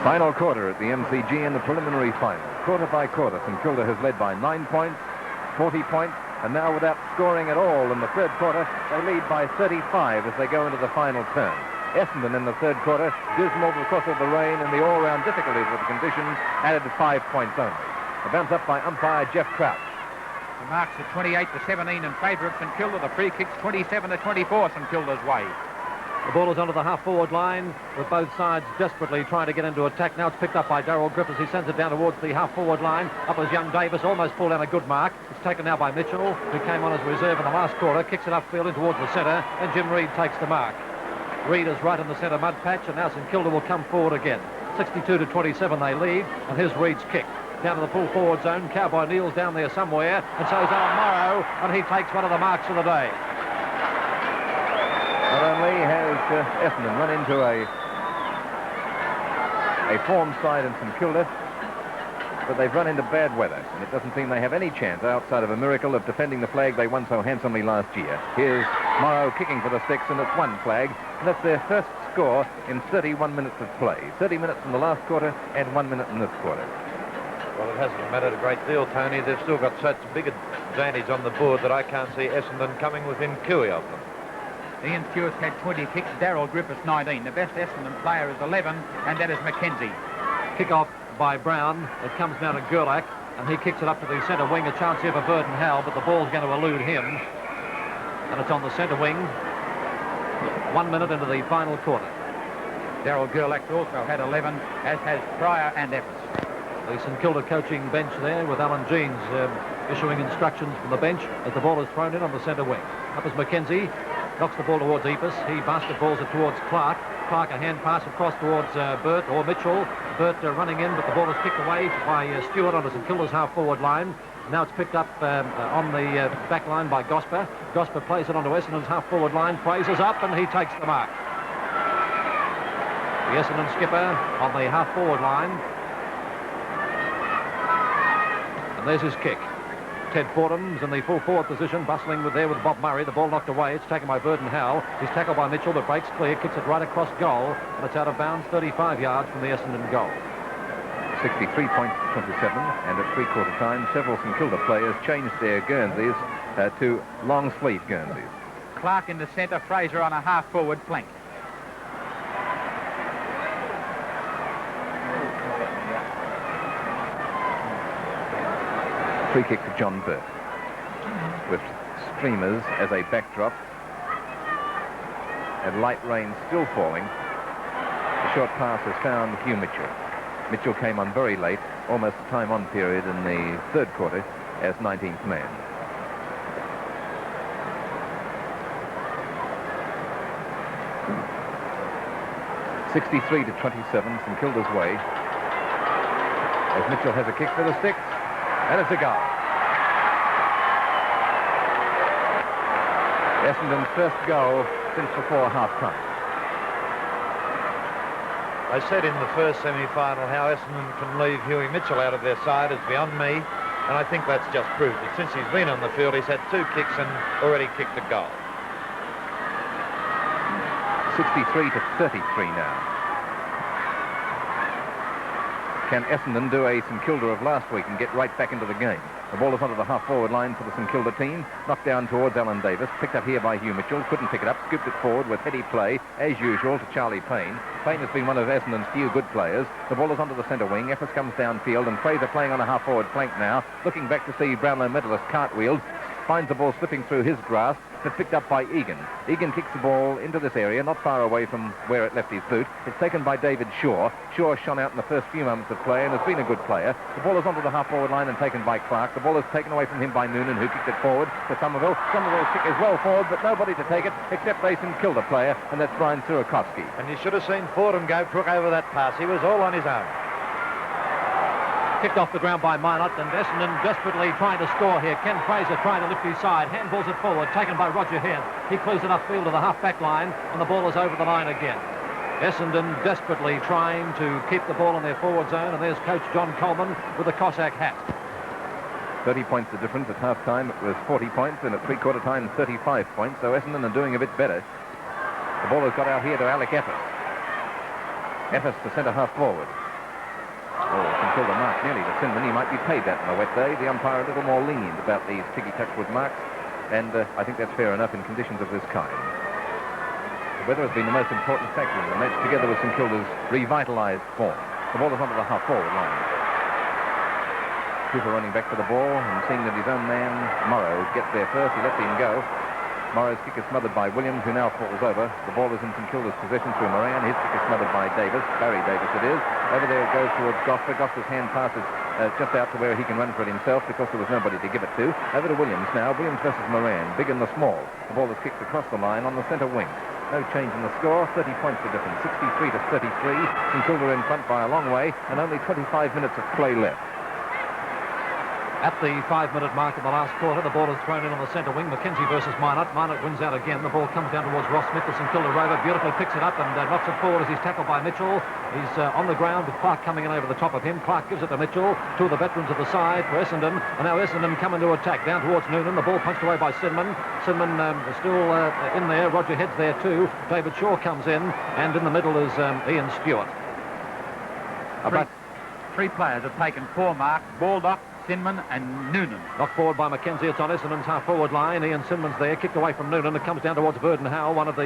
Final quarter at the MCG in the preliminary final. Quarter by quarter, St Kilda has led by 9 points, 40 points, and now without scoring at all in the third quarter, they lead by 35 as they go into the final term. Essendon in the third quarter, dismal because of the rain and the all-round difficulties of the conditions, added 5 points only. A bounce up by umpire Jeff Crouch. The marks are 28-17 in favour of St Kilda. The free kick's 27-24 St Kilda's way. The ball is onto the half-forward line with both sides desperately trying to get into attack. Now it's picked up by Darryl Griffiths. He sends it down towards the half-forward line. Up as young Davis, almost pulled down a good mark. It's taken now by Mitchell, who came on as reserve in the last quarter, kicks it upfield in towards the centre, and Jim Reid takes the mark. Reid is right in the centre mud patch, and now St Kilda will come forward again. 62-27 they lead, and here's Reid's kick. Down to the full forward zone. Cowboy Neal's down there somewhere, and so is Alan Morrow, and he takes one of the marks of the day. Not only has Essendon run into a form side in St Kilda, but they've run into bad weather, and it doesn't seem they have any chance outside of a miracle of defending the flag they won so handsomely last year. Here's Morrow kicking for the sticks, and it's one flag, and that's their first score in 31 minutes of play. 30 minutes in the last quarter and 1 minute in this quarter. Well, it hasn't mattered a great deal, Tony. They've still got such a big advantage on the board that I can't see Essendon coming within cooey of them. Ian Stewart's had 20 kicks, Darryl Griffiths 19. The best Essendon player is 11, and that is Mackenzie. Kick-off by Brown. It comes now to Gerlach, and he kicks it up to the centre wing. A chance here for Burton Howell, but the ball's going to elude him. And it's on the centre wing. 1 minute into the final quarter. Darryl Gerlach also had 11, as has Pryor and Evans. The St Kilda coaching bench there with Alan Jeans issuing instructions from the bench as the ball is thrown in on the centre wing. Up is Mackenzie. Knocks the ball towards Epis. He basketballs it towards Clark. Clark a hand pass across towards Burt or Mitchell. Burt running in, but the ball is kicked away by Stewart onto St Kilda's half-forward line. Now it's picked up on the back line by Gosper. Gosper plays it onto Essendon's half-forward line. Fraser's up, and he takes the mark. The Essendon skipper on the half-forward line. And there's his kick. Ted Fordham's in the full forward position, bustling with Bob Murray. The ball knocked away. It's taken by Burton Howell. He's tackled by Mitchell, but breaks clear, kicks it right across goal, and it's out of bounds 35 yards from the Essendon goal. 63 points to 27, and at three-quarter time, several St Kilda players changed their Guernseys to long-sleeve Guernseys. Clark in the centre, Fraser on a half-forward flank. Free kick to John Burt, with streamers as a backdrop, and light rain still falling. The short pass has found Hugh Mitchell. Mitchell came on very late, almost a time-on period in the third quarter, as 19th man. (63-27) St Kilda's way, as Mitchell has a kick for the sticks. And it's a goal. Essendon's first goal since before half-time. I said in the first semi-final how Essendon can leave Hughie Mitchell out of their side is beyond me, and I think that's just proved it. Since he's been on the field, he's had 2 kicks and already kicked a goal. 63-33 now. Can Essendon do a St Kilda of last week and get right back into the game? The ball is onto the half-forward line for the St Kilda team. Knocked down towards Alan Davis. Picked up here by Hugh Mitchell. Couldn't pick it up. Scooped it forward with heady play, as usual, to Charlie Payne. Payne has been one of Essendon's few good players. The ball is onto the centre wing. Effort comes downfield, and Fraser playing on a half-forward flank now. Looking back to see Brownlow medalist cartwheels. Finds the ball slipping through his grasp, but picked up by Egan. Egan kicks the ball into this area, not far away from where it left his boot. It's taken by David Shaw. Shaw shone out in the first few moments of play and has been a good player. The ball is onto the half-forward line and taken by Clark. The ball is taken away from him by Noonan, who kicked it forward to Somerville. Somerville's kick is well forward, but nobody to take it except a St Kilda player, and that's Brian Surakowski. And you should have seen Fordham go took over that pass. He was all on his own. Kicked off the ground by Minot, and Essendon desperately trying to score here. Ken Fraser trying to lift his side. Handballs it forward, taken by Roger Head. He clears it upfield to the half-back line, and the ball is over the line again. Essendon desperately trying to keep the ball in their forward zone, and there's coach John Coleman with a Cossack hat. 30 points the difference. At half-time it was 40 points, and at three-quarter time 35 points, so Essendon are doing a bit better. The ball has got out here to Alec Effis. Effis, the centre half forward. Oh, St. Kilda mark nearly to Sinman. He might be paid that on a wet day. The umpire a little more lenient about these Tiggy Touchwood marks, and I think that's fair enough in conditions of this kind. The weather has been the most important factor in the match, together with St. Kilda's revitalised form. The ball is onto the half-forward line. Cooper running back for the ball and seeing that his own man, Morrow, gets there first. He lets him go. Morrow's kick is smothered by Williams, who now falls over. The ball is in St. Kilda's possession through Moran. His kick is smothered by Davis. Barry Davis it is. Over there it goes towards Gosper. Gosper's hand passes just out to where he can run for it himself because there was nobody to give it to. Over to Williams now. Williams versus Moran. Big in the small. The ball is kicked across the line on the centre wing. No change in the score. 30 points the difference. 63 to 33. St. Kilda in front by a long way and only 25 minutes of play left. At the 5-minute mark of the last quarter, the ball is thrown in on the centre wing. Mackenzie versus Minot. Minot wins out again. The ball comes down towards Ross Smith, the St. Kilda rover. Beautifully picks it up and knocks it forward as he's tackled by Mitchell. He's on the ground with Clark coming in over the top of him. Clark gives it to Mitchell. Two of the veterans at the side for Essendon. And now Essendon coming to attack down towards Noonan. The ball punched away by Sinman. Sinman is still in there. Roger Head's there too. David Shaw comes in. And in the middle is Ian Stewart. Three players have taken 4 marks. Baldock, Sinman and Noonan. Knocked forward by Mackenzie. It's on Essendon's half-forward line. Ian Sinman's there, kicked away from Noonan. It comes down towards Verdon Howell, one of the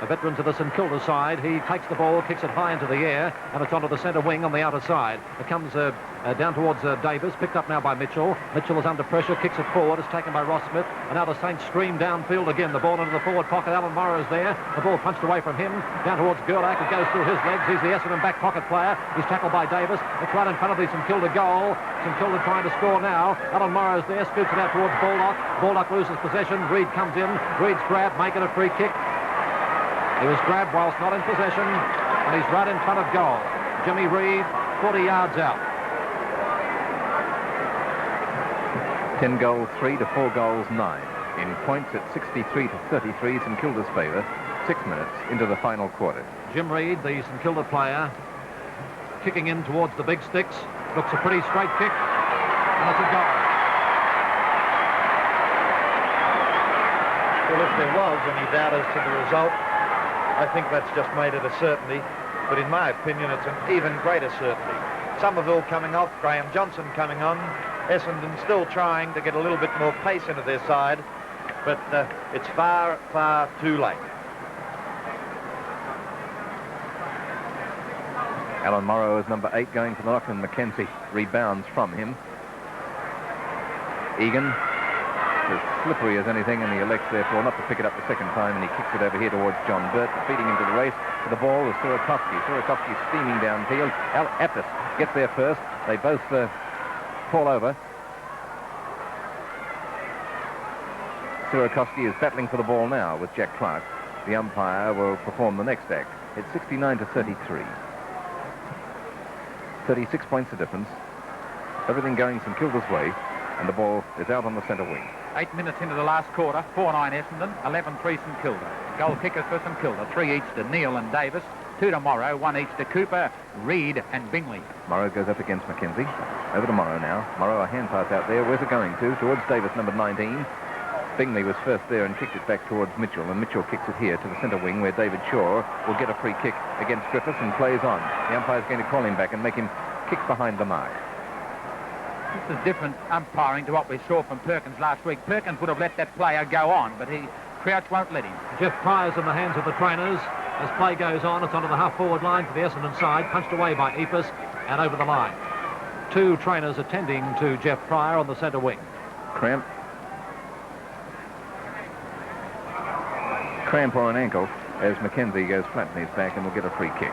veterans of the St. Kilda side. He takes the ball, kicks it high into the air, and it's onto the centre wing on the outer side. It comes down towards Davis, picked up now by Mitchell. Mitchell is under pressure, kicks it forward. It's taken by Ross Smith, and now the Saints stream downfield again. The ball into the forward pocket. Alan Morrow's there. The ball punched away from him, down towards Gerlach. It goes through his legs. He's the Essendon back pocket player. He's tackled by Davis. It's right in front of the St. Kilda goal. St. Kilda trying to score now. Alan Morrow's there, scoops it out towards Baldock. Baldock loses possession. Reid comes in. Reid's grabbed, making a free kick. He was grabbed whilst not in possession, and he's right in front of goal. Jimmy Reid, 40 yards out. 10 goals 3 to 4 goals 9. In points at 63 to 33, St. Kilda's favour. 6 minutes into the final quarter. Jim Reid, the St. Kilda player, kicking in towards the big sticks. Looks a pretty straight kick, and it's a goal. Well, if there was any doubt as to the result, I think that's just made it a certainty. But in my opinion, it's an even greater certainty. Somerville coming off, Graham Johnson coming on. Essendon still trying to get a little bit more pace into their side, but it's far, far too late. Alan Morrow is number 8 going for the knock, and Mackenzie rebounds from him. Egan is slippery as anything, and he elects therefore not to pick it up the second time, and he kicks it over here towards John Burt, feeding into the race. The ball is Surakovsky. Surakovsky steaming downfield. Al Apis gets there first. They both fall over. Surakovsky is battling for the ball now with Jack Clark. The umpire will perform the next act. It's 69 to 33. 36 points the difference. Everything going St. Kilda's way, and the ball is out on the centre wing. 8 minutes into the last quarter. 4-9 Essendon, 11-3 St. Kilda. Goal kickers for St. Kilda. 3 each to Neil and Davis. 2 to Morrow. 1 each to Cooper, Reid and Bingley. Morrow goes up against Mackenzie. Over to Morrow now. Morrow, a hand pass out there. Where's it going to? Towards Davis, number 19. Bingley was first there and kicked it back towards Mitchell, and Mitchell kicks it here to the centre wing where David Shaw will get a free kick against Griffiths and plays on. The umpire's going to call him back and make him kick behind the mark. This is different umpiring to what we saw from Perkins last week. Perkins would have let that player go on, but Crouch won't let him. Jeff Pryor's in the hands of the trainers. As play goes on, it's onto the half-forward line for the Essendon side, punched away by Epis and over the line. 2 trainers attending to Jeff Pryor on the centre wing. Cramp or an ankle as Mackenzie goes flat on his back and will get a free kick.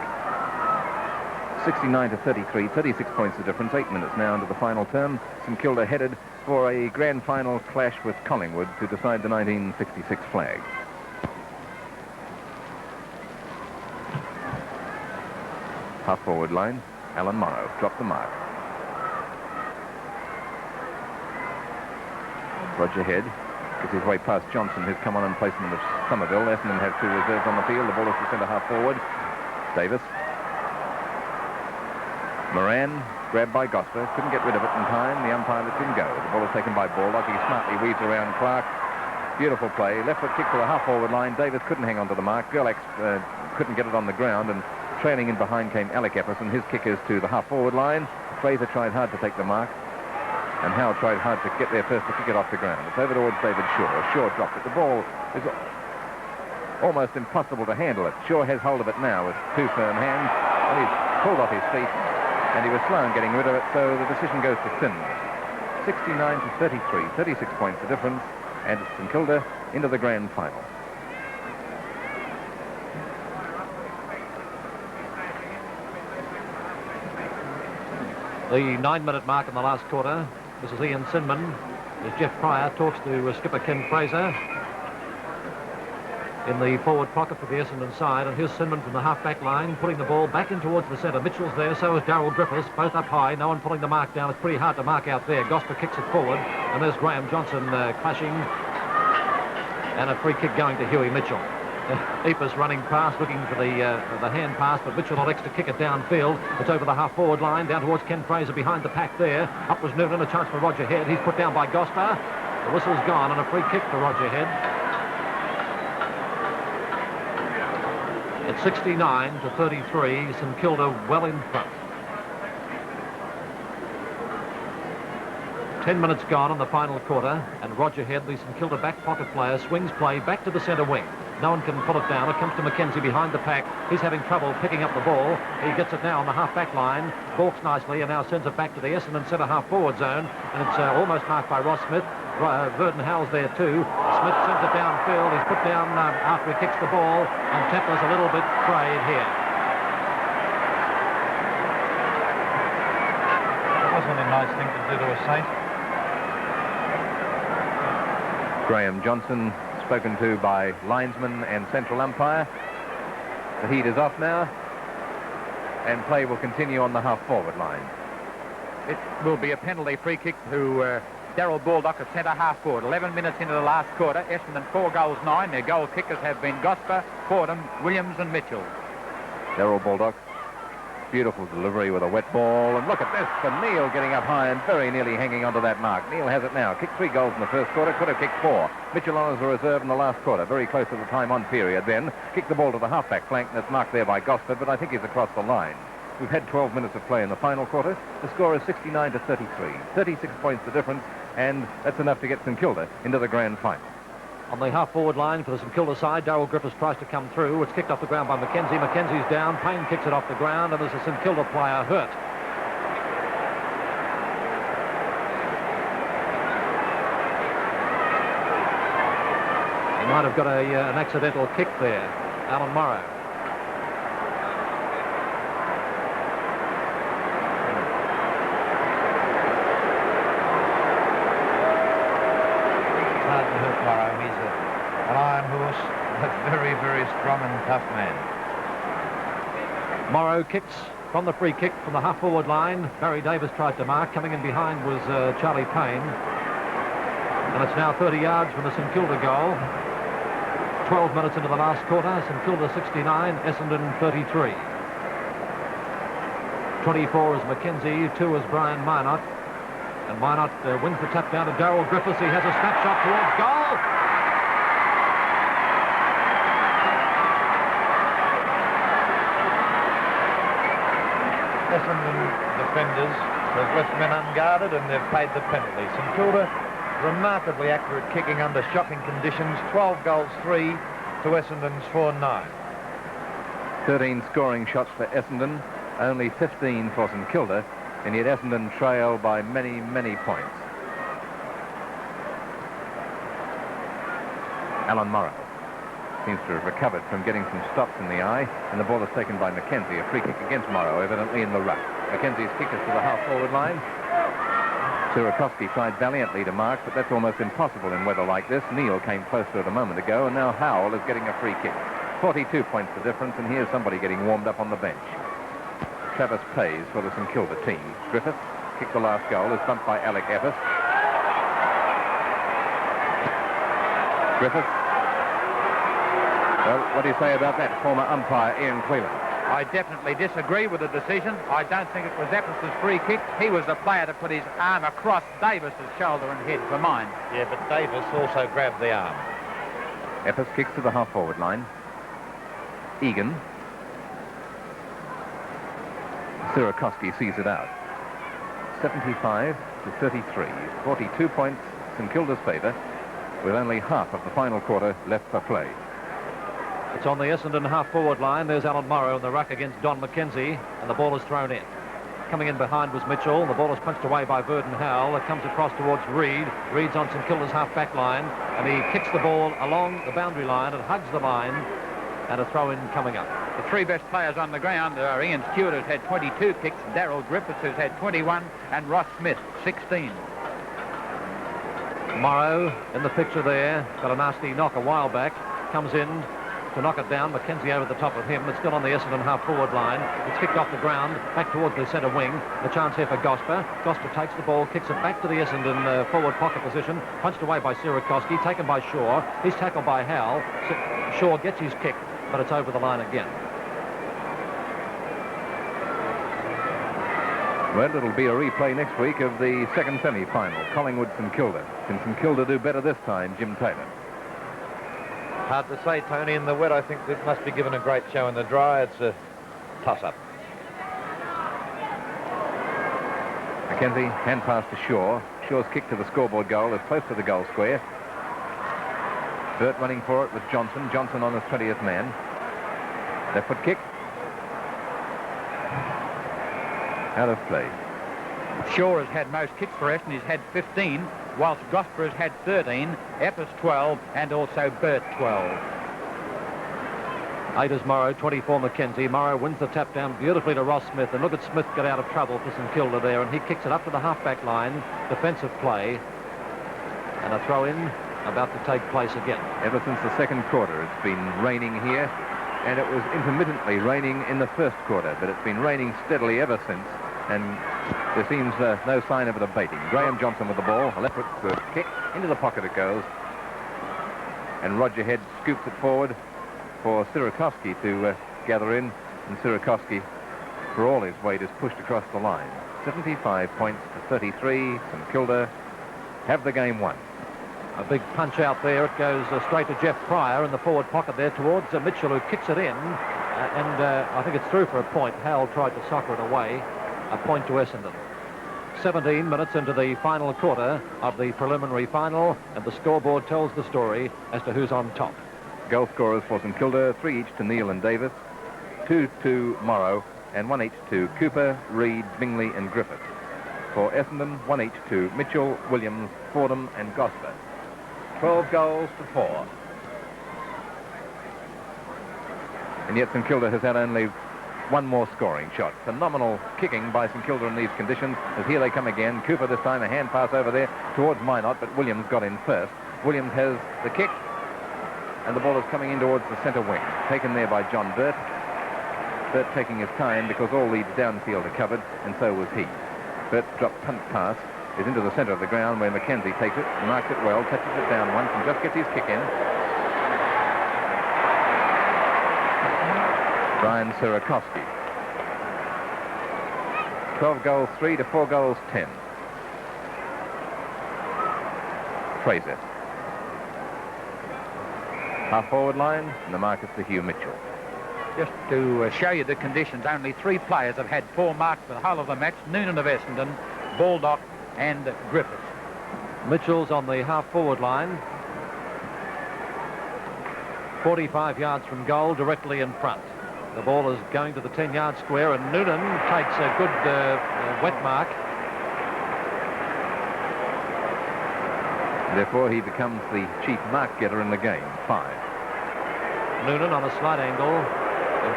69 to 33, 36 points the difference. 8 minutes now into the final term. St. Kilda headed for a grand final clash with Collingwood to decide the 1966 flag. Half-forward line. Alan Morrow dropped the mark. Roger Head gets his way past Johnson, who's come on in placement of Somerville. Essendon have 2 reserves on the field. The ball is to centre half-forward. Davis. Moran, grabbed by Gosper, couldn't get rid of it in time. The umpire lets him go. The ball is taken by Baldock. He smartly weaves around Clark. Beautiful play. Left foot kick to the half-forward line. Davis couldn't hang on to the mark. Gerlach couldn't get it on the ground, and Trailing in behind came Alec Epps, and his kick is to the half-forward line. Fraser tried hard to take the mark, and Howe tried hard to get there first to kick it off the ground. It's over towards David Shaw. Shaw dropped it. The ball is almost impossible to handle it. Shaw has hold of it now with two firm hands, and he's pulled off his feet, and he was slow in getting rid of it, so the decision goes to Sin. 69 to 33, 36 points the difference, and St Kilda into the grand final. The 9-minute mark in the last quarter. This is Ian Sinman as Jeff Pryor talks to skipper Ken Fraser in the forward pocket for the Essendon side. And here's Sinman from the half-back line, putting the ball back in towards the centre. Mitchell's there, so is Darryl Griffiths, both up high. No one pulling the mark down. It's pretty hard to mark out there. Gosper kicks it forward, and there's Graham Johnson clashing. And a free kick going to Huey Mitchell. Epers running past, looking for the hand pass, but Mitchell elects to kick it downfield. It's over the half-forward line, down towards Ken Fraser behind the pack there. Up was Noonan, a chance for Roger Head. He's put down by Gosper. The whistle's gone, and a free kick for Roger Head. It's 69 to 33, St Kilda well in front. 10 minutes gone in the final quarter, and Roger Head, the St Kilda back pocket player, swings play back to the centre wing. No one can pull it down. It comes to Mackenzie behind the pack. He's having trouble picking up the ball. He gets it now on the half-back line, balks nicely, and now sends it back to the Essendon centre half-forward zone, and it's almost marked by Ross Smith. Verdon Howell's there too. Smith sends it downfield. He's put down after he kicks the ball, and Templer's a little bit frayed here. That wasn't a nice thing to do to a Saint. Graham Johnson spoken to by linesman and central umpire. The heat is off now, and play will continue on the half-forward line. It will be a penalty free kick to Darryl Baldock at centre half-forward. 11 minutes into the last quarter. Essendon 4 goals 9. Their goal kickers have been Gosper, Fordham, Williams and Mitchell. Darryl Baldock, beautiful delivery with a wet ball, and look at this, for Neil getting up high and very nearly hanging onto that mark. Neil has it now. Kicked 3 goals in the first quarter, could have kicked 4. Mitchell on as a reserve in the last quarter, very close to the time-on period then. Kicked the ball to the half-back flank, and it's marked there by Gosford, but I think he's across the line. We've had 12 minutes of play in the final quarter. The score is 69 to 33. 36 points the difference, and that's enough to get St Kilda into the grand final. On the half-forward line for the St Kilda side, Darryl Griffiths tries to come through. It's kicked off the ground by Mackenzie. Mackenzie's down. Payne kicks it off the ground, and there's a St Kilda player hurt. He might have got an accidental kick there. Alan Morrow. Very, very strong and tough man. Morrow kicks from the free kick from the half-forward line. Barry Davis tried to mark. Coming in behind was Charlie Payne. And it's now 30 yards from the St Kilda goal. 12 minutes into the last quarter. St Kilda 69, Essendon 33. 24 is Mackenzie, 2 is Brian Minot. And Minot wins the tap down to Darryl Griffiths. He has a snapshot towards goal. Essendon defenders have left men unguarded, and they've paid the penalty. St Kilda, remarkably accurate kicking under shocking conditions. 12 goals 3 to Essendon's 4-9. 13 scoring shots for Essendon, only 15 for St Kilda, and yet Essendon trail by many, many points. Alan Morrow seems to have recovered from getting some stops in the eye, and the ball is taken by Mackenzie. A free kick against Morrow, evidently in the ruck. Mackenzie's kick is to the half-forward line. Surakovsky tried valiantly to mark, but that's almost impossible in weather like this. Neil came close to it a moment ago, and now Howell is getting a free kick. 42 points the difference, and here's somebody getting warmed up on the bench. Travis Pays for the St Kilda team. Griffiths kicked the last goal, is bumped by Alec Epps. Griffiths. Well, what do you say about that, former umpire Ian Cleland? I definitely disagree with the decision. I don't think it was Epps' free kick. He was the player to put his arm across Davis's shoulder and head for mine. Yeah, but Davis also grabbed the arm. Epps kicks to the half-forward line. Egan. Sierakowski sees it out. 75 to 33. 42 points St Kilda's favour, with only half of the final quarter left for play. It's on the Essendon half-forward line. There's Alan Morrow in the ruck against Don McKenzie, and the ball is thrown in. Coming in behind was Mitchell. The ball is punched away by Verdon Howell. It comes across towards Reid. Reid's on St Kilda's half-back line, and he kicks the ball along the boundary line and hugs the line, and a throw-in coming up. The three best players on the ground are Ian Stewart, who's had 22 kicks, Daryl Griffiths, who's had 21, and Ross Smith, 16. Morrow in the picture there. Got a nasty knock a while back. Comes in to knock it down. McKenzie over the top of him. It's still on the Essendon half-forward line. It's kicked off the ground, back towards the centre wing. The chance here for Gosper. Gosper takes the ball, kicks it back to the Essendon forward pocket position. Punched away by Sierakowski, taken by Shaw. He's tackled by Howell. Shaw gets his kick, but it's over the line again. Well, it'll be a replay next week of the second semi-final, Collingwood-St Kilda. Can St Kilda do better this time, Jim Taylor? Hard to say, Tony. In the wet, I think it must be given a great show. In the dry, it's a toss-up. McKenzie, hand pass to Shaw. Shaw's kick to the scoreboard goal is close to the goal square. Burt running for it with Johnson. Johnson on his 20th man. Left foot kick. Out of play. Shaw has had most kicks for Essendon. He's had 15, whilst Gosper has had 13, Eppers 12, and also Burt 12. 8 is Morrow, 24 McKenzie. Morrow wins the tap down beautifully to Ross Smith, and look at Smith get out of trouble for St Kilda there, and he kicks it up to the half-back line. Defensive play, and a throw-in about to take place again. Ever since the second quarter, it's been raining here, and it was intermittently raining in the first quarter, but it's been raining steadily ever since, and there seems no sign of it abating. Graham Johnson with the ball, a left foot kick, into the pocket it goes, and Roger Head scoops it forward for Sierakowski to gather in, and Sierakowski, for all his weight, is pushed across the line. 75 points to 33. St Kilda have the game won. A big punch out there. It goes straight to Jeff Pryor in the forward pocket there towards Mitchell, who kicks it in, and I think it's through for a point. Howell tried to soccer it away. A point to Essendon. 17 minutes into the final quarter of the preliminary final, and the scoreboard tells the story as to who's on top. Goal scorers for St Kilda, 3 each to Neil and Davis, 2 to Morrow, and 1 each to Cooper, Reid, Bingley and Griffith. For Essendon, 1 each to Mitchell, Williams, Fordham and Gosper. 12 goals to 4. And yet St Kilda has had only one more scoring shot. Phenomenal kicking by St Kilda in these conditions, as here they come again. Cooper this time, a hand pass over there towards Minot, but Williams got in first. Williams has the kick, and the ball is coming in towards the centre wing. Taken there by John Burt. Burt taking his time because all the downfield are covered, and so was he. Burt's drop punt pass is into the centre of the ground, where McKenzie takes it, marks it well, touches it down once, and just gets his kick in. Brian Sierakowski. 12 goals 3 to 4 goals 10. Fraser. Half-forward line, and the mark is to Hugh Mitchell. Just to show you the conditions, only 3 players have had 4 marks for the whole of the match. Noonan of Essendon, Baldock and Griffiths. Mitchell's on the half-forward line. 45 yards from goal, directly in front. The ball is going to the 10-yard square, and Noonan takes a good wet mark. Therefore, he becomes the chief mark getter in the game. 5. Noonan on a slight angle,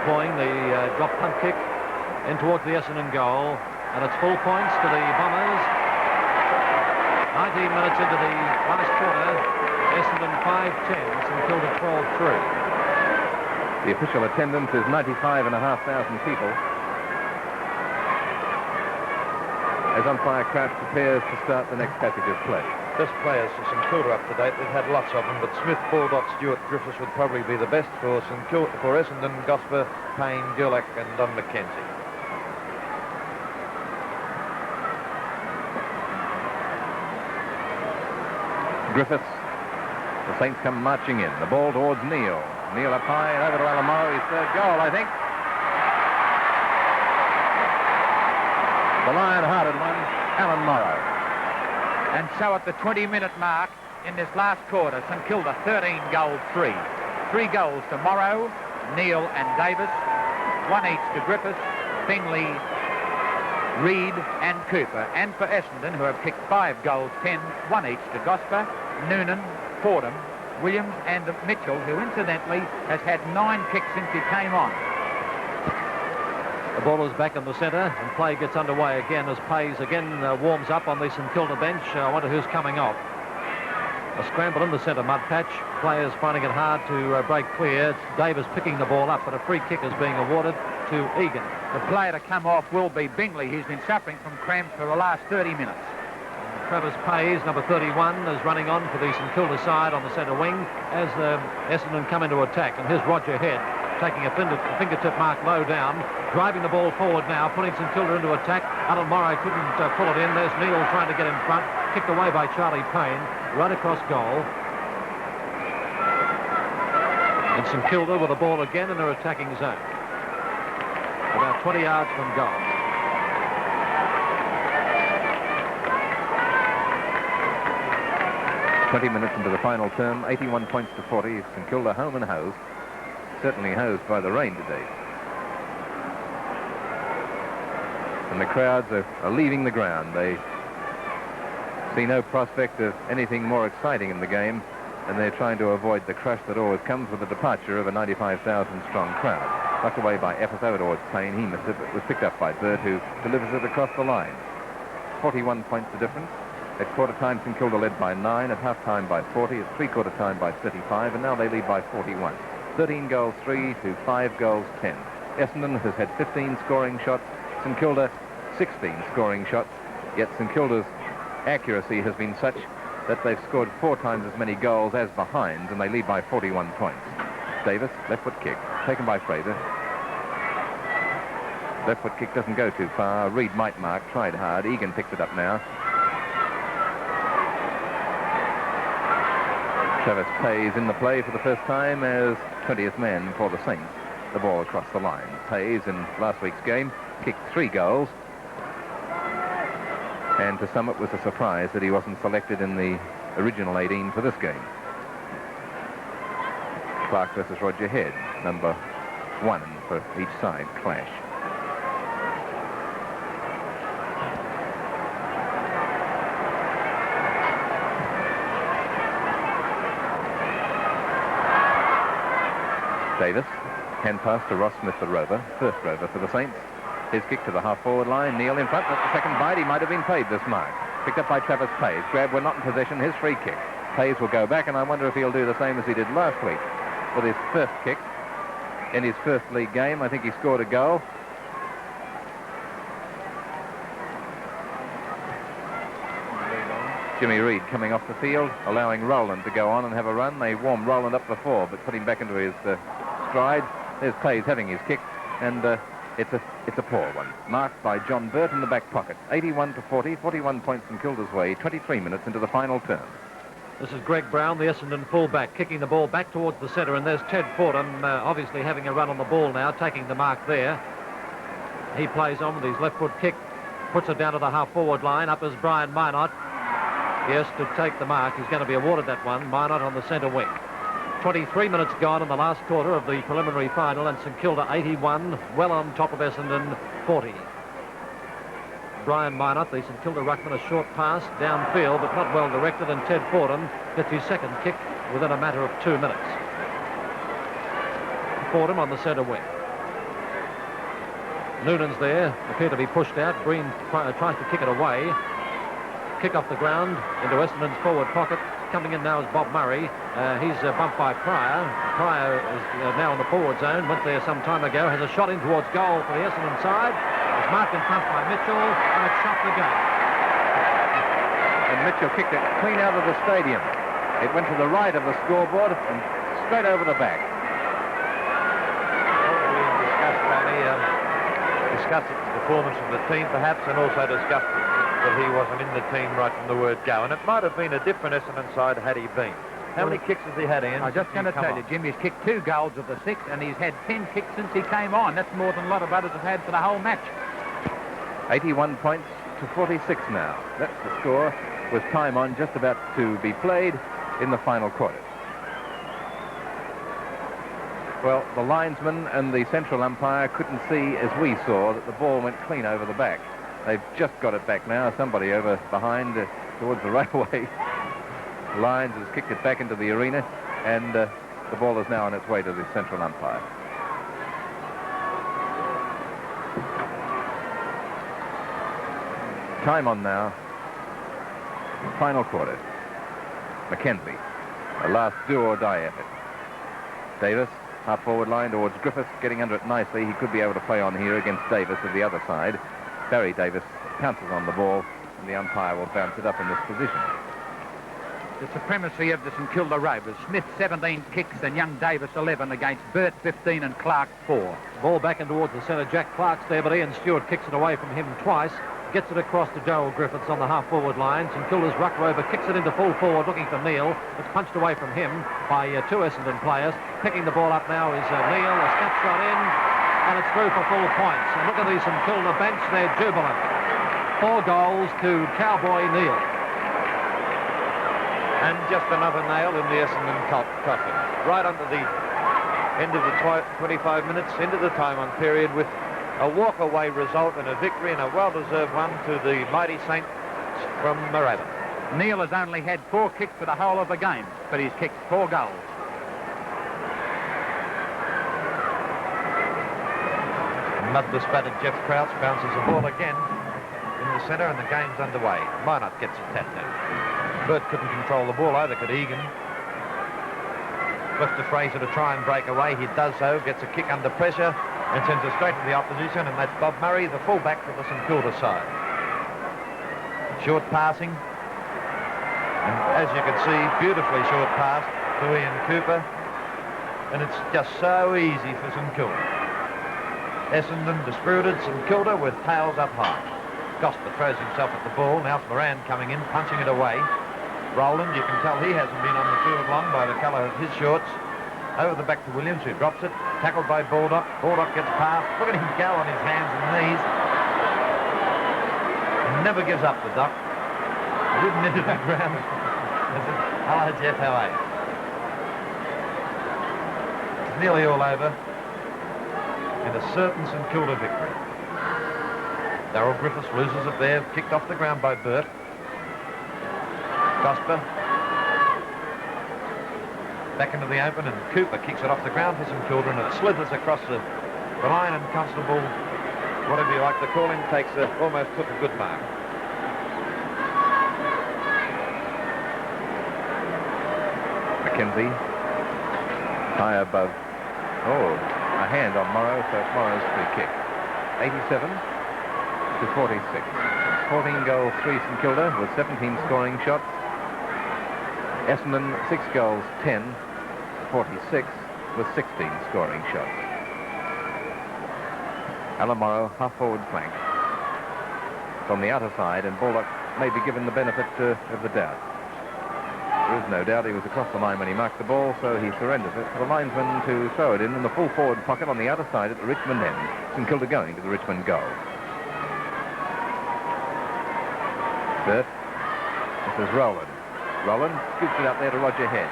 employing the drop punt kick in towards the Essendon goal, and it's full points to the Bombers. 19 minutes into the last quarter, Essendon 5-10, St Kilda 12-3. The official attendance is 95,500 people, as umpire Crouch prepares to start the next passage of play. Best players for St Kilda up to date. They've had lots of them, but Smith, Baldock, Stewart, Griffiths would probably be the best for St Kilda, for Essendon, Gosper, Payne, Dulac and Don McKenzie. Griffiths. The Saints come marching in. The ball towards Neil. Neil up high and over to Alan Morrow, his third goal, I think. The lion-hearted one, Alan Morrow. And so at the 20-minute mark in this last quarter, St Kilda 13 goals 3. 3 goals to Morrow, Neil and Davis, 1 each to Griffiths, Fingley, Reid and Cooper. And for Essendon, who have kicked 5 goals 10, 1 each to Gosper, Noonan, Fordham, Williams and Mitchell, who incidentally has had 9 kicks since he came on. The ball is back in the centre and play gets underway again as Pays again warms up on the St Kilda bench. I wonder who's coming off. A scramble in the centre mud patch. Players finding it hard to break clear. It's Davis picking the ball up, but a free kick is being awarded to Egan. The player to come off will be Bingley. He's been suffering from cramps for the last 30 minutes. Travis Pays, number 31, is running on for the St Kilda side on the centre wing as Essendon come into attack. And here's Roger Head taking a fingertip mark low down, driving the ball forward now, putting St Kilda into attack. Alan Morrow couldn't pull it in. There's Neil trying to get in front, kicked away by Charlie Payne, right across goal. And St Kilda with the ball again in their attacking zone, about 20 yards from goal. "20 minutes into the final term, 81 points to 40. St Kilda home and hosed. Certainly hosed by the rain today. And the crowds are leaving the ground. They see no prospect of anything more exciting in the game, and they're trying to avoid the crush that always comes with the departure of a 95,000-strong crowd. Knocked away by Effiso towards Payne. He missed it, but was picked up by Burt, who delivers it across the line. 41 points the difference. At quarter time, St Kilda led by 9, at half time by 40, at three-quarter time by 35, and now they lead by 41. 13 goals 3 to 5 goals 10. Essendon has had 15 scoring shots, St Kilda 16 scoring shots, yet St Kilda's accuracy has been such that they've scored 4 times as many goals as behinds, and they lead by 41 points. Davis, left foot kick, taken by Fraser. Left foot kick doesn't go too far. Reid might mark, tried hard. Egan picks it up now. Travis Pays in the play for the first time as 20th man for the Saints. The ball across the line. Pays in last week's game kicked 3 goals. And to some it was a surprise that he wasn't selected in the original 18 for this game. Clark versus Roger Head, number 1 for each side clash. Davis, hand pass to Ross Smith, the rover, first rover for the Saints. His kick to the half-forward line. Neil in front. At the second bite, he might have been paid this mark. Picked up by Travis Pays. Grab, we're not in possession. His free kick. Pays will go back, and I wonder if he'll do the same as he did last week with his first kick in his first league game. I think he scored a goal. Jimmy Reid coming off the field, allowing Rowland to go on and have a run. They warmed Rowland up before, but put him back into his stride. There's Pays having his kick, and it's a poor one. Marked by John Burt in the back pocket. 81 to 40, 41 points from Kilda's way, 23 minutes into the final term. This is Greg Brown, the Essendon fullback, kicking the ball back towards the centre, and there's Ted Fordham, obviously having a run on the ball now, taking the mark there. He plays on with his left foot kick, puts it down to the half-forward line. Up is Brian Minot. Yes, to take the mark. He's going to be awarded that one. Minot on the centre wing. 23 minutes gone in the last quarter of the preliminary final, and St Kilda 81, well on top of Essendon 40. Brian Minot, the St Kilda ruckman, a short pass downfield, but not well directed, and Ted Fordham gets his second kick within a matter of 2 minutes. Fordham on the centre wing. Noonan's there, appear to be pushed out. Breen tries to kick it away. Kick off the ground into Essendon's forward pocket. Coming in now is Bob Murray. He's bumped by Pryor. Pryor is now in the forward zone. Went there some time ago. Has a shot in towards goal for the Essendon side. It's marked in front by Mitchell, and it's shot to go. And Mitchell kicked it clean out of the stadium. It went to the right of the scoreboard and straight over the back. Discussed the performance of the team, perhaps, and also discussed that he wasn't in the team right from the word go. And it might have been a different Essendon side had he been. How many kicks has he had, Ian? I was just going to tell you, Jim, he's kicked 2 goals of the 6, and he's had 10 kicks since he came on. That's more than a lot of others have had for the whole match. 81 points to 46 now. That's the score, with time on just about to be played in the final quarter. Well, the linesman and the central umpire couldn't see, as we saw, that the ball went clean over the back. They've just got it back now. Somebody over behind towards the railway lines has kicked it back into the arena, and the ball is now on its way to the central umpire. Time on now. Final quarter. Mackenzie, a last do-or-die effort. Davis, half-forward line towards Griffiths, getting under it nicely. He could be able to play on here against Davis of the other side. Barry Davis pounces on the ball, and the umpire will bounce it up in this position. The supremacy of the St Kilda Rovers. Smith 17 kicks and young Davis 11 against Burt 15 and Clark 4. Ball back in towards the centre. Jack Clark's there, but Ian Stewart kicks it away from him twice. Gets it across to Gerald Griffiths on the half-forward line. St Kilda's ruck rover kicks it into full forward, looking for Neil. It's punched away from him by two Essendon players. Picking the ball up now is Neil. A snapshot in, and it's through for full points. And look at the St Kilda bench. They're jubilant. 4 goals to Cowboy Neil. And just another nail in the Essendon coffin. Right under the end of the 25 minutes, into the time-on period, with a walk-away result and a victory, and a well-deserved one, to the mighty Saints from Moorabbin. Neil has only had 4 kicks for the whole of the game, but he's kicked 4 goals. Mud-bespattered Jeff Crouch bounces the ball again in the centre, and the game's underway. Minot gets a tap now. Burt couldn't control the ball, either could Egan. Left to Fraser to try and break away. He does so, gets a kick under pressure, and sends it straight to the opposition, and that's Bob Murray, the fullback for the St Kilda side. Short passing, and as you can see, beautifully short pass to Ian Cooper, and it's just so easy for St Kilda. Essendon dispirited, St Kilda with tails up high. Gosper throws himself at the ball. Now it's Moran coming in, punching it away. Rowland, you can tell he hasn't been on the field long by the colour of his shorts. Over the back to Williams, who drops it. Tackled by Baldock. Baldock gets past. Look at him go on his hands and knees. He never gives up, the Duck. Ridden into the ground. Hello, Jeff, how are you? It's nearly all over. And a certain St Kilda victory. Darryl Griffiths loses it there. Kicked off the ground by Burt. Gosper. Back into the open, and Cooper kicks it off the ground for St Kilda, and it slithers across the line, and Constable, whatever you like to call him, almost took a good mark. Mackenzie, high above. Oh, a hand on Morrow, so it's Morrow's free kick. 87 to 46. 14 goals, 3 St Kilda, with 17 scoring shots. Essendon, 6 goals, 10, 46, with 16 scoring shots. Alan Morrow, half-forward flank. From the outer side, and Baldock may be given the benefit of the doubt. There is no doubt he was across the line when he marked the ball, so he surrenders it for the linesman to throw it in the full forward pocket on the outer side at the Richmond end. St Kilda going to the Richmond goal. Burt. This is Rowland. Rowland scoops it up there to Roger Head.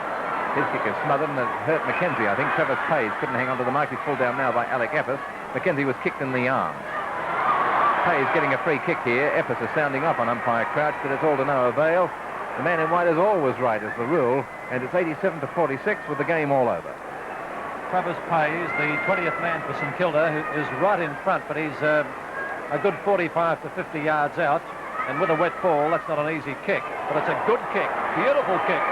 His kick is smothered, and it hurt Mackenzie, I think. Travis Payes couldn't hang on to the mark. He's pulled down now by Alec Eppes. Mackenzie was kicked in the arm. Payes getting a free kick here. Eppes is sounding off on umpire Crouch, but it's all to no avail. The man in white is always right, is the rule, and it's 87 to 46 with the game all over. Travis Payes, the 20th man for St Kilda, who is right in front, but he's a good 45 to 50 yards out. And with a wet ball, that's not an easy kick, but it's a good kick, beautiful kick.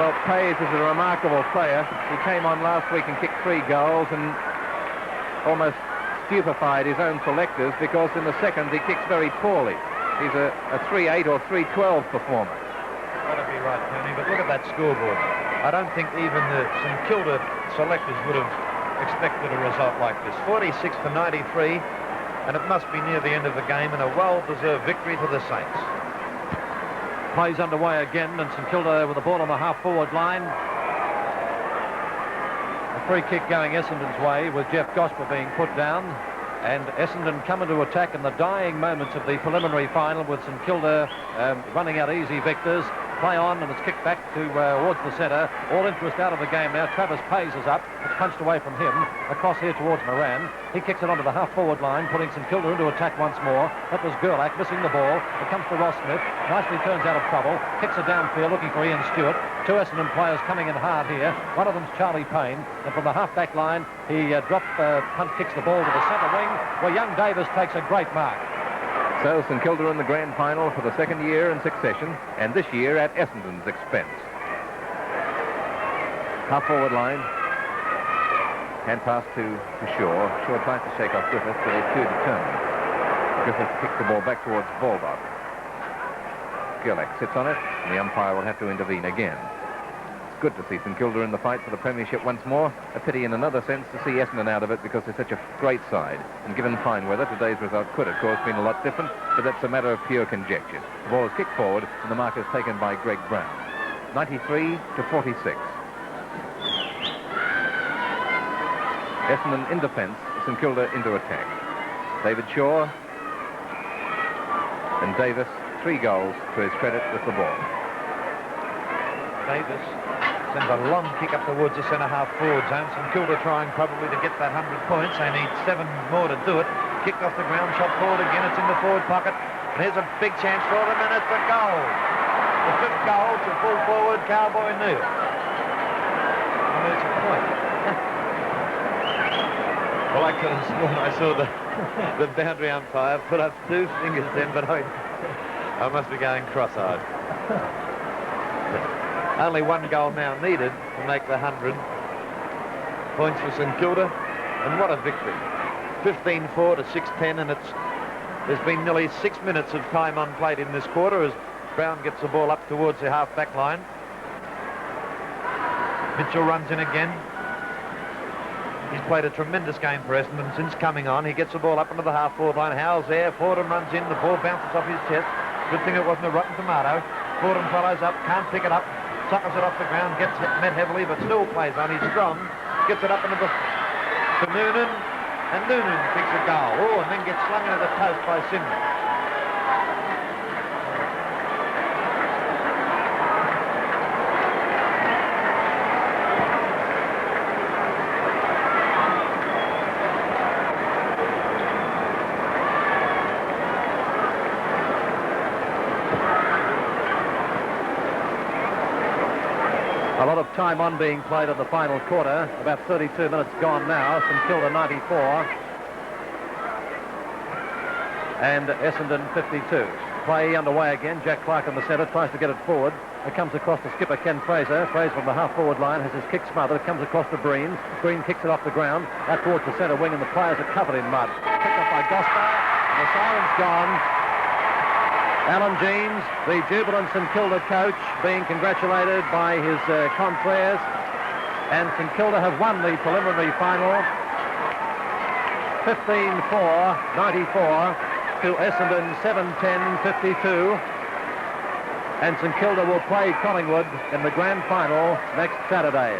Well, Payes is a remarkable player. He came on last week and kicked 3 goals and almost stupefied his own selectors, because in the second he kicks very poorly. He's a 3-8 or 3-12 performer. That'll be right, Tony, but look at that scoreboard. I don't think even the St Kilda selectors would have expected a result like this. 46 to 93, and it must be near the end of the game, and a well-deserved victory for the Saints. Plays underway again, and St Kilda with the ball on the half-forward line. A free kick going Essendon's way with Jeff Gosper being put down. And Essendon come into attack in the dying moments of the preliminary final with St Kilda running out easy victors. Play on, and it's kicked back towards the centre. All interest out of the game now. Travis Pays is up. It's punched away from him. Across here towards Moran. He kicks it onto the half-forward line, putting St Kilda into attack once more. That was Gerlach missing the ball. It comes to Ross Smith. Nicely turns out of trouble. Kicks it downfield, looking for Ian Stewart. Two Essendon players coming in hard here. One of them's Charlie Payne. And from the half-back line, he punt kicks the ball to the centre wing, where young Davis takes a great mark. So St Kilda in the grand final for the second year in succession, and this year at Essendon's expense. Half-forward line. Hand pass to Shaw. Shaw tries to shake off Griffith, but he's too determined. Griffith kicks the ball back towards Baldock. Gerlach sits on it, and the umpire will have to intervene again. It's good to see St Kilda in the fight for the premiership once more. A pity in another sense to see Essendon out of it because they're such a great side. And given fine weather, today's result could, of course, been a lot different, but that's a matter of pure conjecture. The ball is kicked forward, and the mark is taken by Greg Brown. 93 to 46. Essendon in defence, St Kilda into attack. David Shaw and Davis, 3 goals to his credit with the ball. Davis sends a long kick up towards the centre-half forward zone. St Kilda trying probably to get that 100 points. They need 7 more to do it. Kicked off the ground, shot forward again. It's in the forward pocket. And here's a big chance for them, and it's a goal. The 5th goal to full forward Cowboy Neil. And there's a point. Well, I could have sworn I saw the boundary umpire put up 2 fingers then, but I must be going cross-eyed. Only 1 goal now needed to make the 100 points for St Kilda, and what a victory. 15-4 to 6-10, and there's been nearly 6 minutes of time unplayed in this quarter as Brown gets the ball up towards the half-back line. Mitchell runs in again. He's played a tremendous game for Essendon since coming on. He gets the ball up into the half-forward line. Howell's there. Fordham runs in. The ball bounces off his chest. Good thing it wasn't a rotten tomato. Fordham follows up. Can't pick it up. Suckers it off the ground, gets met heavily, but still plays on. He's strong. Gets it up into to Noonan, and Noonan kicks a goal. Oh, and then gets slung into the post by Sydney. A lot of time on being played in the final quarter. About 32 minutes gone now. St Kilda 94. And Essendon 52. Play underway again. Jack Clark in the centre tries to get it forward. It comes across to skipper Ken Fraser. Fraser from the half-forward line has his kick smothered. It comes across to Breen. Breen kicks it off the ground. Out towards the centre wing, and the players are covered in mud. Picked up by Gosper. And the siren's gone. Alan Jeames, the jubilant St Kilda coach, being congratulated by his confreres. And St Kilda have won the preliminary final 15-4, 94 to Essendon 7-10, 52. And St Kilda will play Collingwood in the grand final next Saturday.